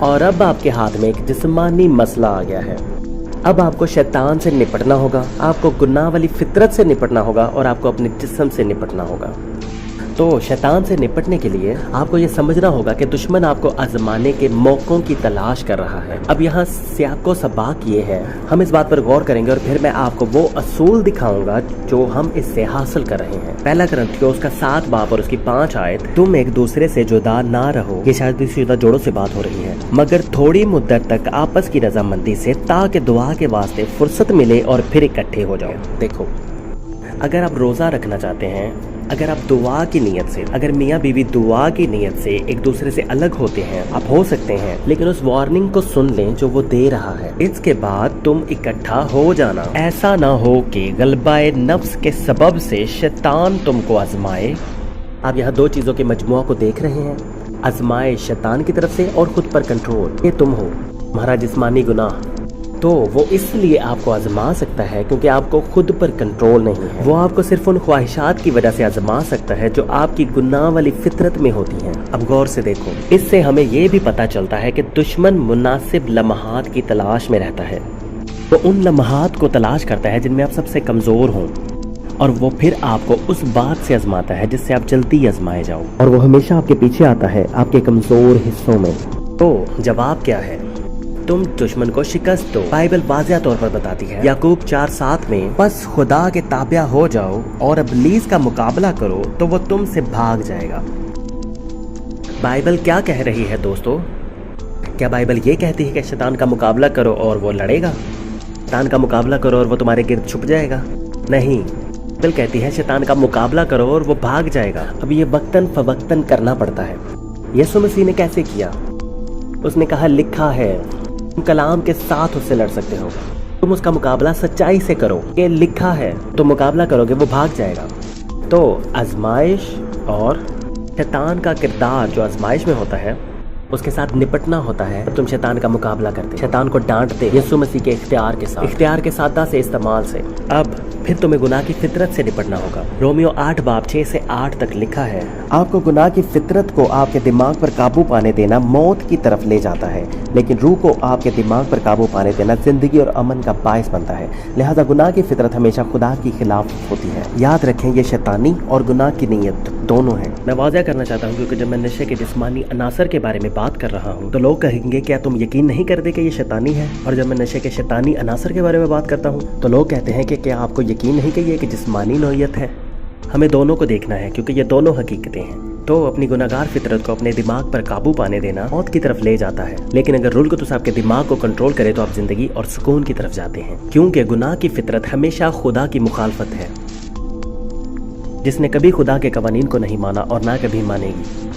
اور اب آپ کے ہاتھ میں ایک جسمانی مسئلہ آ گیا ہے۔ اب آپ کو شیطان سے نپٹنا ہوگا، آپ کو گناہ والی فطرت سے نپٹنا ہوگا اور آپ کو اپنے جسم سے نپٹنا ہوگا۔ تو شیطان سے نپٹنے کے لیے آپ کو یہ سمجھنا ہوگا کہ دشمن آپ کو آزمانے کے موقعوں کی تلاش کر رہا ہے۔ اب یہاں سیاق و سباق یہ ہے، ہم اس بات پر غور کریں گے اور پھر میں آپ کو وہ اصول دکھاؤں گا جو ہم اس سے حاصل کر رہے ہیں۔ پہلا کرنتھیوں اس کا 7 باب اور اس کی 5 آیت، تم ایک دوسرے سے جدا نہ رہو، یہ شاید شدہ جوڑوں سے بات ہو رہی ہے، مگر تھوڑی مدت تک آپس کی رضامندی سے، تاکہ دعا کے واسطے فرصت ملے اور پھر اکٹھے ہو جاؤ۔ دیکھو، اگر آپ روزہ رکھنا چاہتے ہیں، اگر آپ دعا کی نیت سے، اگر میاں بیوی دعا کی نیت سے ایک دوسرے سے الگ ہوتے ہیں، آپ ہو سکتے ہیں، لیکن اس وارننگ کو سن لیں جو وہ دے رہا ہے، اس کے بعد تم اکٹھا ہو جانا، ایسا نہ ہو کہ غلبہ نفس کے سبب سے شیطان تم کو آزمائے۔ آپ یہاں 2 چیزوں کے مجموعہ کو دیکھ رہے ہیں، آزمائش شیطان کی طرف سے اور خود پر کنٹرول، یہ تم ہو، تمہارا جسمانی گناہ۔ تو وہ اس لیے آپ کو آزما سکتا ہے کیونکہ آپ کو خود پر کنٹرول نہیں ہے، وہ آپ کو صرف ان خواہشات کی وجہ سے آزما سکتا ہے جو آپ کی گناہ والی فطرت میں ہوتی ہیں۔ اب غور سے دیکھو، اس سے ہمیں یہ بھی پتا چلتا ہے کہ دشمن مناسب لمحات کی تلاش میں رہتا ہے، وہ ان لمحات کو تلاش کرتا ہے جن میں آپ سب سے کمزور ہوں، اور وہ پھر آپ کو اس بات سے آزماتا ہے جس سے آپ جلدی آزمائے جاؤ، اور وہ ہمیشہ آپ کے پیچھے آتا ہے آپ کے کمزور حصوں میں۔ تو جواب کیا ہے؟ تم دشمن کو شکست دو۔ بائبل واضح طور پر بتاتی ہے یعقوب 4:7 میں، بس خدا کے تابع ہو جاؤ اور ابلیس کا مقابلہ کرو تو وہ تم سے بھاگ جائے گا۔ بائبل کیا کہہ رہی ہے دوستو؟ کیا بائبل یہ کہتی ہے کہ شیطان کا مقابلہ کرو اور وہ لڑے گا؟ شیطان کا مقابلہ کرو اور وہ تمہارے گرد چھپ جائے گا؟ نہیں، بائبل کہتی ہے شیطان کا مقابلہ کرو اور وہ بھاگ جائے گا۔ اب یہ وقتاً فوقتاً کرنا پڑتا ہے۔ یسوع مسیح نے کیسے کیا؟ اس نے کہا لکھا ہے، تم کلام کے ساتھ اس سے لڑ سکتے ہو، تم اس کا مقابلہ سچائی سے کرو، یہ لکھا ہے، تم مقابلہ کرو گے وہ بھاگ جائے گا۔ تو آزمائش اور شیطان کا کردار جو آزمائش میں ہوتا ہے اس کے ساتھ نپٹنا ہوتا ہے۔ تم شیطان کا مقابلہ کرتے، شیطان کو ڈانٹتے یسوع مسیح کے اختیار کے سادہ سے استعمال سے۔ اب پھر تمہیں گناہ کی فطرت سے نپٹنا ہوگا۔ رومیو 8 باب 6 سے 8 تک لکھا ہے، آپ کو گناہ کی فطرت کو آپ کے دماغ پر قابو پانے دینا موت کی طرف لے جاتا ہے، لیکن روح کو آپ کے دماغ پر قابو پانے دینا زندگی اور امن کا باعث بنتا ہے۔ لہذا گناہ کی فطرت ہمیشہ خدا کی خلاف ہوتی ہے۔ یاد رکھیں، یہ شیطانی اور گناہ کی نیت دونوں ہیں۔ میں واضح کرنا چاہتا ہوں کیونکہ جب میں نشے کے جسمانی عناصر کے بارے میں بات کر رہا ہوں تو لوگ کہیں گے کیا تم یقین نہیں کرتے کہ یہ شیطانی ہے؟ اور جب میں نشے کے شیطانی عناصر کے بارے میں بات کرتا ہوں تو لوگ کہتے ہیں کہ کیا آپ کو یقین نہیں کہ یہ کہ جسمانی نوعیت ہے؟ ہمیں دونوں کو دیکھنا ہے کیونکہ یہ دونوں حقیقتیں ہیں۔ تو اپنی گناہگار فطرت کو اپنے دماغ پر قابو پانے دینا موت کی طرف لے جاتا ہے، لیکن اگر روح القدس آپ کے دماغ کو کنٹرول کرے تو آپ زندگی اور سکون کی طرف جاتے ہیں، کیونکہ گناہ کی فطرت ہمیشہ خدا کی مخالفت ہے۔ جس نے کبھی خدا کے قوانین کو نہیں مانا اور نہ کبھی مانے گی،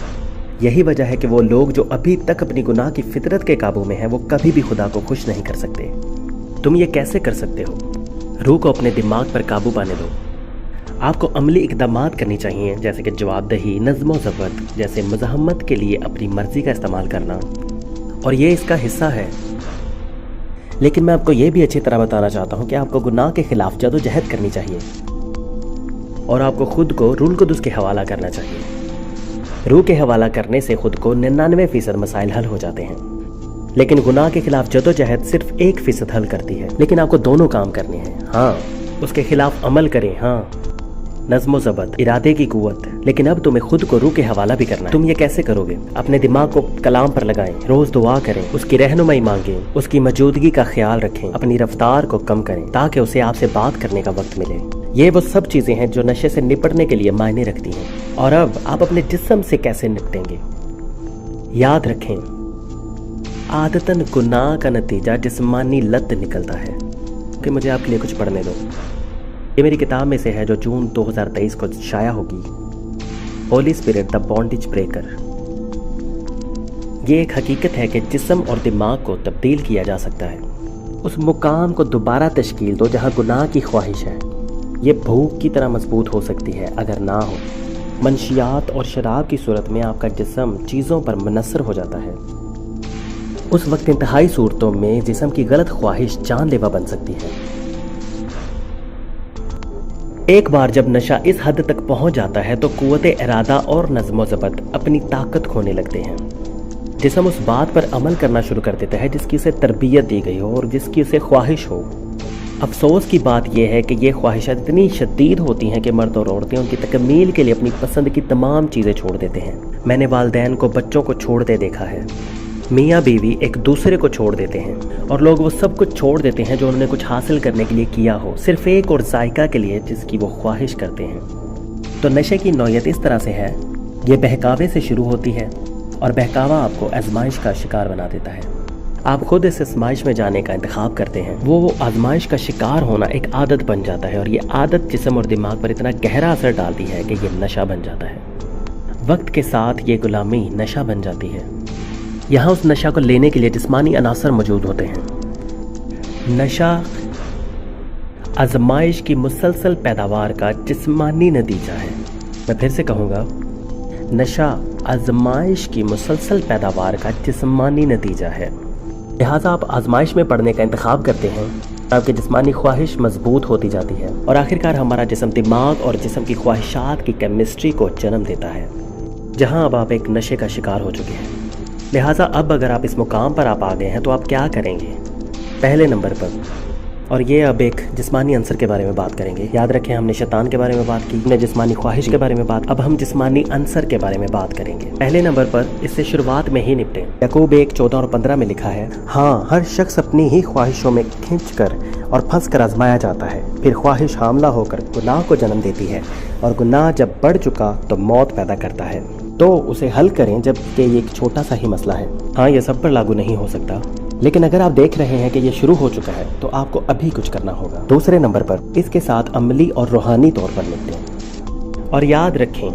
یہی وجہ ہے کہ وہ لوگ جو ابھی تک اپنی گناہ کی فطرت کے قابو میں ہیں وہ کبھی بھی خدا کو خوش نہیں کر سکتے۔ تم یہ کیسے کر سکتے ہو؟ روح کو اپنے دماغ پر قابو پانے دو۔ آپ کو عملی اقدامات کرنی چاہیے، جیسے کہ جواب دہی، نظم و ضبط، جیسے مزاحمت کے لیے اپنی مرضی کا استعمال کرنا، اور یہ اس کا حصہ ہے۔ لیکن میں آپ کو یہ بھی اچھی طرح بتانا چاہتا ہوں کہ آپ کو گناہ کے خلاف جدوجہد کرنی چاہیے اور آپ کو خود کو روح القدس کے حوالہ کرنا چاہیے۔ روح کے حوالہ کرنے سے خود کو 99% مسائل حل ہو جاتے ہیں، لیکن گناہ کے خلاف جدوجہد صرف 1% حل کرتی ہے۔ لیکن آپ کو دونوں کام کرنے ہیں، ہاں، اس کے خلاف عمل کریں، ہاں، نظم و ضبط، ارادے کی قوت، لیکن اب تمہیں خود کو روح کے حوالہ بھی کرنا ہے۔ تم یہ کیسے کرو گے؟ اپنے دماغ کو کلام پر لگائیں، روز دعا کریں، اس کی رہنمائی مانگیں، اس کی موجودگی کا خیال رکھیں، اپنی رفتار کو کم کریں تاکہ اسے آپ سے بات کرنے کا وقت ملے۔ یہ وہ سب چیزیں ہیں جو نشے سے نپٹنے کے لیے معنی رکھتی ہیں۔ اور اب آپ اپنے جسم سے کیسے نپٹیں گے؟ یاد رکھیں، عادتاً گناہ کا نتیجہ جسمانی لت نکلتا ہے۔ کہ مجھے آپ کے لیے کچھ پڑھنے دو، یہ میری کتاب میں سے ہے جو جون 2023 کو شائع ہوگی، ہولی اسپرٹ دا بانڈیج بریکر۔ یہ ایک حقیقت ہے کہ جسم اور دماغ کو تبدیل کیا جا سکتا ہے۔ اس مقام کو دوبارہ تشکیل دو جہاں گناہ کی خواہش ہے۔ یہ بھوک کی طرح مضبوط ہو سکتی ہے اگر نہ ہو۔ منشیات اور شراب کی صورت میں آپ کا جسم چیزوں پر منحصر ہو جاتا ہے۔ اس وقت انتہائی صورتوں میں جسم کی غلط خواہش جان لیوا بن سکتی ہے۔ ایک بار جب نشہ اس حد تک پہنچ جاتا ہے تو قوت ارادہ اور نظم و ضبط اپنی طاقت کھونے لگتے ہیں۔ جسم اس بات پر عمل کرنا شروع کر دیتا ہے جس کی اسے تربیت دی گئی ہو اور جس کی اسے خواہش ہو۔ افسوس کی بات یہ ہے کہ یہ خواہشات اتنی شدید ہوتی ہیں کہ مرد اور عورتیں ان کی تکمیل کے لیے اپنی پسند کی تمام چیزیں چھوڑ دیتے ہیں۔ میں نے والدین کو بچوں کو چھوڑتے دیکھا ہے، میاں بیوی ایک دوسرے کو چھوڑ دیتے ہیں، اور لوگ وہ سب کچھ چھوڑ دیتے ہیں جو انہوں نے کچھ حاصل کرنے کے لیے کیا ہو، صرف ایک اور ذائقہ کے لیے جس کی وہ خواہش کرتے ہیں۔ تو نشے کی نوعیت اس طرح سے ہے، یہ بہکاوے سے شروع ہوتی ہے اور بہکاوا آپ کو آزمائش کا شکار بنا دیتا ہے۔ آپ خود اس آزمائش میں جانے کا انتخاب کرتے ہیں، وہ آزمائش کا شکار ہونا ایک عادت بن جاتا ہے، اور یہ عادت جسم اور دماغ پر اتنا گہرا اثر ڈالتی ہے کہ یہ نشہ بن جاتا ہے۔ وقت کے ساتھ یہ غلامی نشہ بن جاتی ہے۔ یہاں اس نشہ کو لینے کے لیے جسمانی عناصر موجود ہوتے ہیں۔ نشہ آزمائش کی مسلسل پیداوار کا جسمانی نتیجہ ہے۔ میں پھر سے کہوں گا، نشہ آزمائش کی مسلسل پیداوار کا جسمانی نتیجہ ہے۔ لہٰذا آپ آزمائش میں پڑنے کا انتخاب کرتے ہیں، آپ کی جسمانی خواہش مضبوط ہوتی جاتی ہے، اور آخرکار ہمارا جسم دماغ اور جسم کی خواہشات کی کیمسٹری کو جنم دیتا ہے، جہاں اب آپ ایک نشے کا شکار ہو چکے ہیں۔ لہٰذا اب اگر آپ اس مقام پر آپ آ گئے ہیں تو آپ کیا کریں گے؟ پہلے نمبر پر، اور یہ اب ایک جسمانی عنصر کے بارے میں بات کریں گے۔ یاد رکھیں، ہم نے شیطان کے بارے میں بات کی، ہم نے جسمانی خواہش کے بارے میں بات، اب ہم جسمانی عنصر کے بارے میں بات کریں گے۔ پہلے نمبر پر اس سے شروعات میں ہی نپٹیں۔ یعقوب 1:14 اور 15 میں لکھا ہے، ہاں ہر شخص اپنی ہی خواہشوں میں کھنچ کر اور پھنس کر آزمایا جاتا ہے، پھر خواہش حاملہ ہو کر گناہ کو جنم دیتی ہے، اور گناہ جب بڑھ چکا تو موت پیدا کرتا ہے۔ تو اسے حل کریں جب کہ یہ ایک چھوٹا سا ہی مسئلہ ہے۔ ہاں، یہ سب پر لاگو نہیں ہو سکتا، لیکن اگر آپ دیکھ رہے ہیں کہ یہ شروع ہو چکا ہے تو آپ کو ابھی کچھ کرنا ہوگا۔ دوسرے نمبر پر اس کے ساتھ عملی اور روحانی طور پر نپٹیں، اور یاد رکھیں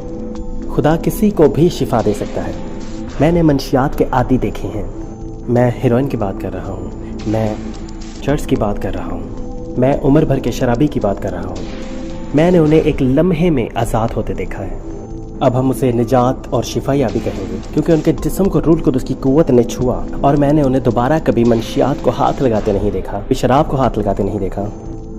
خدا کسی کو بھی شفا دے سکتا ہے۔ میں نے منشیات کے عادی دیکھے ہیں، میں ہیروئن کی بات کر رہا ہوں، میں چرس کی بات کر رہا ہوں، میں عمر بھر کے شرابی کی بات کر رہا ہوں۔ میں نے انہیں ایک لمحے میں آزاد ہوتے دیکھا ہے۔ اب ہم اسے نجات اور شفا یابی کہیں گے، کیونکہ ان کے جسم کو روح القدس کی قوت نے چھوا، اور میں نے انہیں دوبارہ کبھی منشیات کو ہاتھ لگاتے نہیں دیکھا، شراب کو ہاتھ لگاتے نہیں دیکھا۔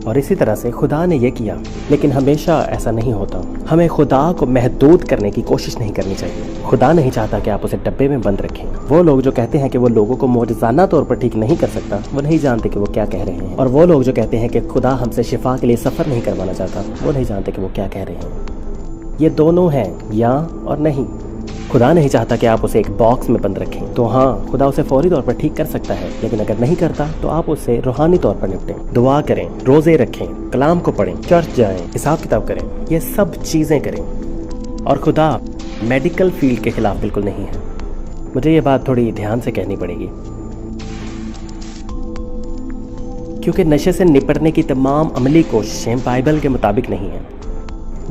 اور اسی طرح سے خدا نے یہ کیا، لیکن ہمیشہ ایسا نہیں ہوتا۔ ہمیں خدا کو محدود کرنے کی کوشش نہیں کرنی چاہیے۔ خدا نہیں چاہتا کہ آپ اسے ڈبے میں بند رکھیں۔ وہ لوگ جو کہتے ہیں کہ وہ لوگوں کو معجزانہ طور پر ٹھیک نہیں کر سکتا، وہ نہیں جانتے کہ وہ کیا کہہ رہے ہیں، اور وہ لوگ جو کہتے ہیں کہ خدا ہم سے شفا کے لیے سفر نہیں کروانا چاہتا، وہ نہیں جانتے کہ وہ کیا کہہ رہے ہیں۔ یہ دونوں ہیں، یا اور نہیں۔ خدا نہیں چاہتا کہ آپ اسے ایک باکس میں بند رکھیں، تو ہاں خدا اسے فوری طور پر ٹھیک کر سکتا ہے، لیکن اگر نہیں کرتا تو آپ اسے روحانی طور پر نپٹیں، دعا کریں، روزے رکھیں، کلام کو پڑھیں، چرچ جائیں، حساب کتاب کریں، یہ سب چیزیں کریں۔ اور خدا میڈیکل فیلڈ کے خلاف بالکل نہیں ہے۔ مجھے یہ بات تھوڑی دھیان سے کہنی پڑے گی، کیونکہ نشے سے نپٹنے کی تمام عملی کوششیں بائبل کے مطابق نہیں ہیں۔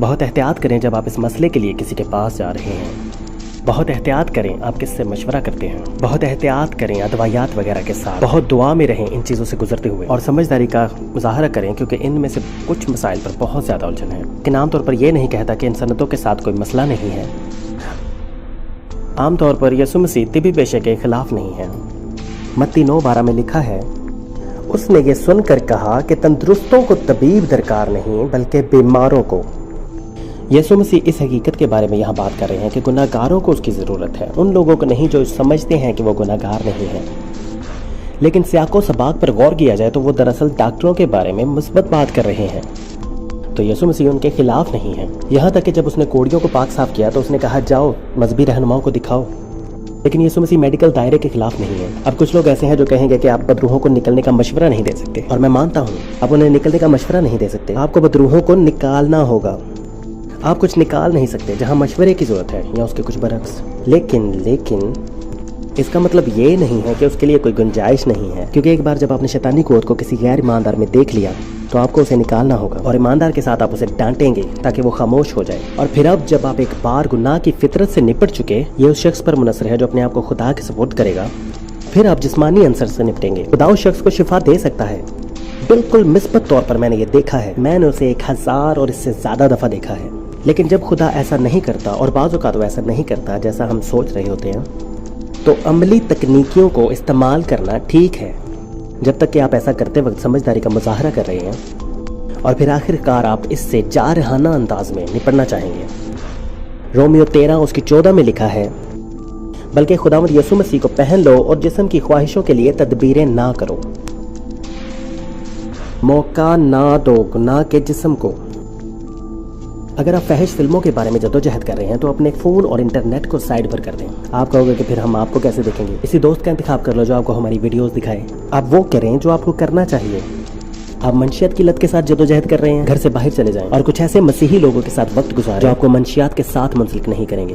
بہت احتیاط کریں جب آپ اس مسئلے کے لیے کسی کے پاس جا رہے ہیں، بہت احتیاط کریں آپ کس سے مشورہ کرتے ہیں، بہت احتیاط کریں ادویات وغیرہ کے ساتھ، بہت دعا میں رہیں ان چیزوں سے گزرتے ہوئے، اور سمجھداری کا مظاہرہ کریں، کیونکہ ان میں سے کچھ مسائل پر بہت زیادہ الجھن ہے۔ لیکن عام طور پر یہ نہیں کہتا کہ ان صنعتوں کے ساتھ کوئی مسئلہ نہیں ہے۔ عام طور پر یسوع مسیح طبی پیشے کے خلاف نہیں ہے۔ متی 9:12 میں لکھا ہے، اس نے یہ سن کر کہا کہ تندرستوں کو طبیب درکار نہیں بلکہ بیماروں کو۔ یسوع مسیح اس حقیقت کے بارے میں یہاں بات کر رہے ہیں کہ گناہ گاروں کو اس کی ضرورت ہے، ان لوگوں کو نہیں جو سمجھتے ہیں کہ وہ گناہ گار نہیں ہیں۔ لیکن سیاق و سباق پر غور کیا جائے تو وہ دراصل ڈاکٹروں کے بارے میں مثبت بات کر رہے ہیں، تو یسوع مسیح ان کے خلاف نہیں ہے۔ یہاں تک کہ جب اس نے کوڑیوں کو پاک صاف کیا تو اس نے کہا جاؤ مذہبی رہنماؤں کو دکھاؤ، لیکن یسوع مسیح میڈیکل دائرے کے خلاف نہیں ہے۔ اب کچھ لوگ ایسے ہیں جو کہیں گے کہ آپ بدروحوں کو نکلنے کا مشورہ نہیں دے سکتے، اور میں مانتا ہوں آپ انہیں نکلنے کا مشورہ نہیں دے سکتے، آپ کو بدروحوں کو نکالنا ہوگا۔ آپ کچھ نکال نہیں سکتے جہاں مشورے کی ضرورت ہے، یا اس کے کچھ برعکس۔ لیکن اس کا مطلب یہ نہیں ہے کہ اس کے لیے کوئی گنجائش نہیں ہے، کیونکہ ایک بار جب آپ نے شیطانی قوت کو کسی غیر ایماندار میں دیکھ لیا تو آپ کو اسے نکالنا ہوگا، اور ایماندار کے ساتھ آپ اسے ڈانٹیں گے تاکہ وہ خاموش ہو جائے۔ اور پھر اب جب آپ ایک بار گناہ کی فطرت سے نپٹ چکے، یہ اس شخص پر منحصر ہے جو اپنے آپ کو خدا کے سپرد کرے گا، پھر آپ جسمانی عنصر سے نپٹیں گے۔ خدا اس شخص کو شفا دے سکتا ہے، بالکل مثبت طور پر میں نے یہ دیکھا ہے، میں نے اسے 1000 اور اس سے زیادہ دفعہ دیکھا ہے۔ لیکن جب خدا ایسا نہیں کرتا، اور بعض اوقات وہ ایسا نہیں کرتا جیسا ہم سوچ رہے ہوتے ہیں، تو عملی تکنیکیوں کو استعمال کرنا ٹھیک ہے، جب تک کہ آپ ایسا کرتے وقت سمجھداری کا مظاہرہ کر رہے ہیں، اور پھر آخر کار آپ اس سے جارحانہ انداز میں نپٹنا چاہیں گے۔ رومیو 13 اس کی 14 میں لکھا ہے، بلکہ خداوند یسوع مسیح کو پہن لو اور جسم کی خواہشوں کے لیے تدبیریں نہ کرو۔ موقع نہ دو گناہ کے جسم کو۔ اگر آپ فحش فلموں کے بارے میں جدوجہد کر رہے ہیں تو اپنے فون اور انٹرنیٹ کو سائڈ پر کر دیں۔ آپ کہو گے کہ پھر ہم آپ کو کیسے دیکھیں گے؟ اسی دوست کا انتخاب کر لو جو آپ کو ہماری ویڈیوز دکھائے۔ آپ وہ کریں جو آپ کو کرنا چاہیے۔ آپ منشیات کی لت کے ساتھ جدوجہد کر رہے ہیں، گھر سے باہر چلے جائیں اور کچھ ایسے مسیحی لوگوں کے ساتھ وقت گزاریں جو آپ کو منشیات کے ساتھ منسلک نہیں کریں گے۔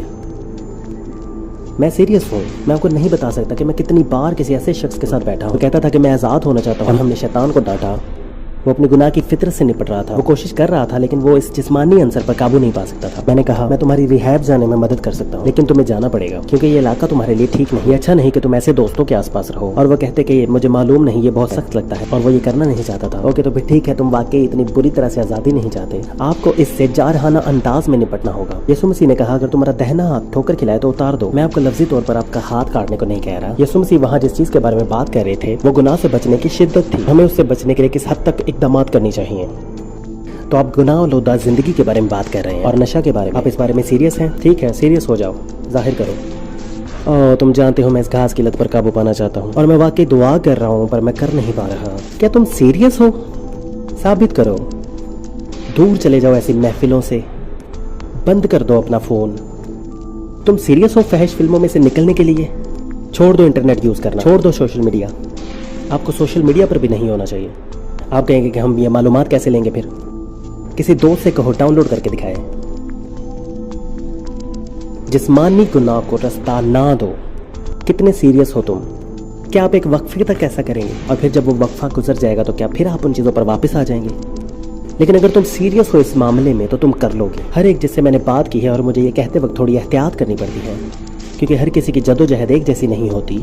میں سیریس ہوں، میں آپ کو نہیں بتا سکتا کہ میں کتنی بار کسی ایسے شخص کے ساتھ بیٹھا ہوں، وہ کہتا تھا کہ میں آزاد ہونا چاہتا ہوں، اور ہم نے شیطان کو ڈانٹا۔ وہ اپنی گناہ کی فطرت سے نپٹ رہا تھا، وہ کوشش کر رہا تھا لیکن وہ اس جسمانی عنصر پر قابو نہیں پا سکتا تھا۔ میں نے کہا میں تمہاری ریہیب جانے میں مدد کر سکتا ہوں، لیکن تمہیں جانا پڑے گا کیونکہ یہ علاقہ تمہارے لیے ٹھیک نہیں ہے۔ اچھا نہیں کہ تم ایسے دوستوں کے آس پاس رہو۔ اور وہ کہتے کہ مجھے معلوم نہیں، یہ بہت سخت لگتا ہے، اور وہ یہ کرنا نہیں چاہتا تھا۔ اوکے تو پھر ٹھیک ہے، تم واقعی اتنی بری طرح سے آزادی نہیں چاہتے، آپ کو اس سے جارحانہ انداز میں نپٹنا ہوگا۔ یسوع مسیح نے کہا اگر تمہارا دہنا ہاتھ ٹھوکر کھلائے تو اتار دو۔ میں آپ کو لفظی طور پر آپ کا ہاتھ کاٹنے کو نہیں کہہ رہا۔ یسوع مسیح وہاں جس چیز کے بارے میں بات کر رہے تھے وہ گناہ سے بچنے کی شدت تھی۔ ہمیں اس سے بچنے کے لیے کس حد تک اقدامات کرنی چاہیے۔ تو آپ گناہ و لودہ زندگی کے بارے میں بات کر رہے ہیں اور نشہ کے بارے میں، آپ اس بارے میں سیریس ہیں؟ ٹھیک ہے، سیریس ہو جاؤ، ظاہر کرو۔ تم جانتے ہو میں اس گھاس کی لت پر قابو پانا چاہتا ہوں اور میں واقعی دعا کر رہا ہوں پر میں کر نہیں پا رہا۔ کیا تم سیریس ہو؟ ثابت کرو۔ دور چلے جاؤ ایسی محفلوں سے، بند کر دو اپنا فون۔ تم سیریس ہو فحش فلموں میں سے نکلنے کے لیے؟ چھوڑ دو انٹرنیٹ یوز کرنا، چھوڑ دو سوشل میڈیا۔ آپ کو سوشل میڈیا پر بھی نہیں ہونا چاہیے۔ آپ کہیں گے کہ ہم یہ معلومات کیسے لیں گے؟ پھر کسی دوست سے کہو ڈاؤن لوڈ کر کے دکھائے۔ جسمانی گناہ کو رستہ نہ دو۔ کتنے سیریس ہو تم؟ کیا آپ ایک وقفے تک ایسا کریں گے اور پھر جب وہ وقفہ گزر جائے گا تو کیا پھر آپ ان چیزوں پر واپس آ جائیں گے؟ لیکن اگر تم سیریس ہو اس معاملے میں تو تم کر لو گے۔ ہر ایک جس سے میں نے بات کی ہے، اور مجھے یہ کہتے وقت تھوڑی احتیاط کرنی پڑتی ہے کیونکہ ہر کسی کی جدوجہد ایک جیسی نہیں ہوتی،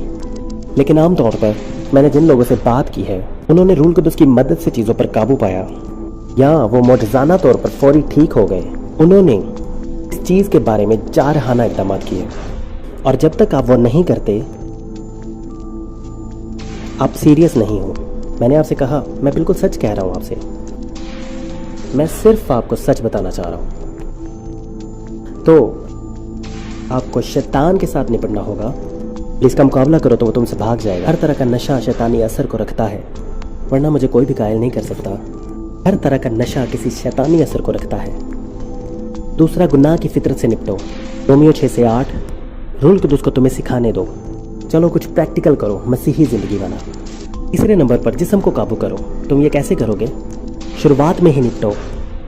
لیکن عام طور پر میں نے جن لوگوں سے بات کی ہے انہوں نے روح القدس کی مدد سے چیزوں پر قابو پایا، یا وہ معجزانہ طور پر فوری ٹھیک ہو گئے۔ انہوں نے اس چیز کے بارے میں جارحانہ اقدامات کیے، اور جب تک آپ وہ نہیں کرتے آپ سیریس نہیں ہو۔ میں نے آپ سے کہا، میں بالکل سچ کہہ رہا ہوں آپ سے، میں صرف آپ کو سچ بتانا چاہ رہا ہوں۔ تو آپ کو شیطان کے ساتھ نپٹنا ہوگا، جس کا مقابلہ کرو تو وہ تم سے بھاگ جائے گا۔ ہر طرح کا نشہ شیطانی اثر کو رکھتا ہے، ورنہ مجھے کوئی بھی قائل نہیں کر سکتا۔ ہر طرح کا نشہ کسی شیطانی اثر کو رکھتا ہے۔ دوسرا، گناہ کی فطرت سے نپٹو۔ رومیو 6:8، روح القدس کو تمہیں سکھانے دو۔ چلو کچھ پریکٹیکل کرو، مسیحی زندگی والا۔ تیسرے نمبر پر جسم کو قابو کرو۔ تم یہ کیسے کرو گے؟ شروعات میں ہی نپٹو،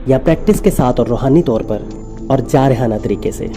یا پریکٹس کے ساتھ اور روحانی طور پر اور جارحانہ طریقے سے۔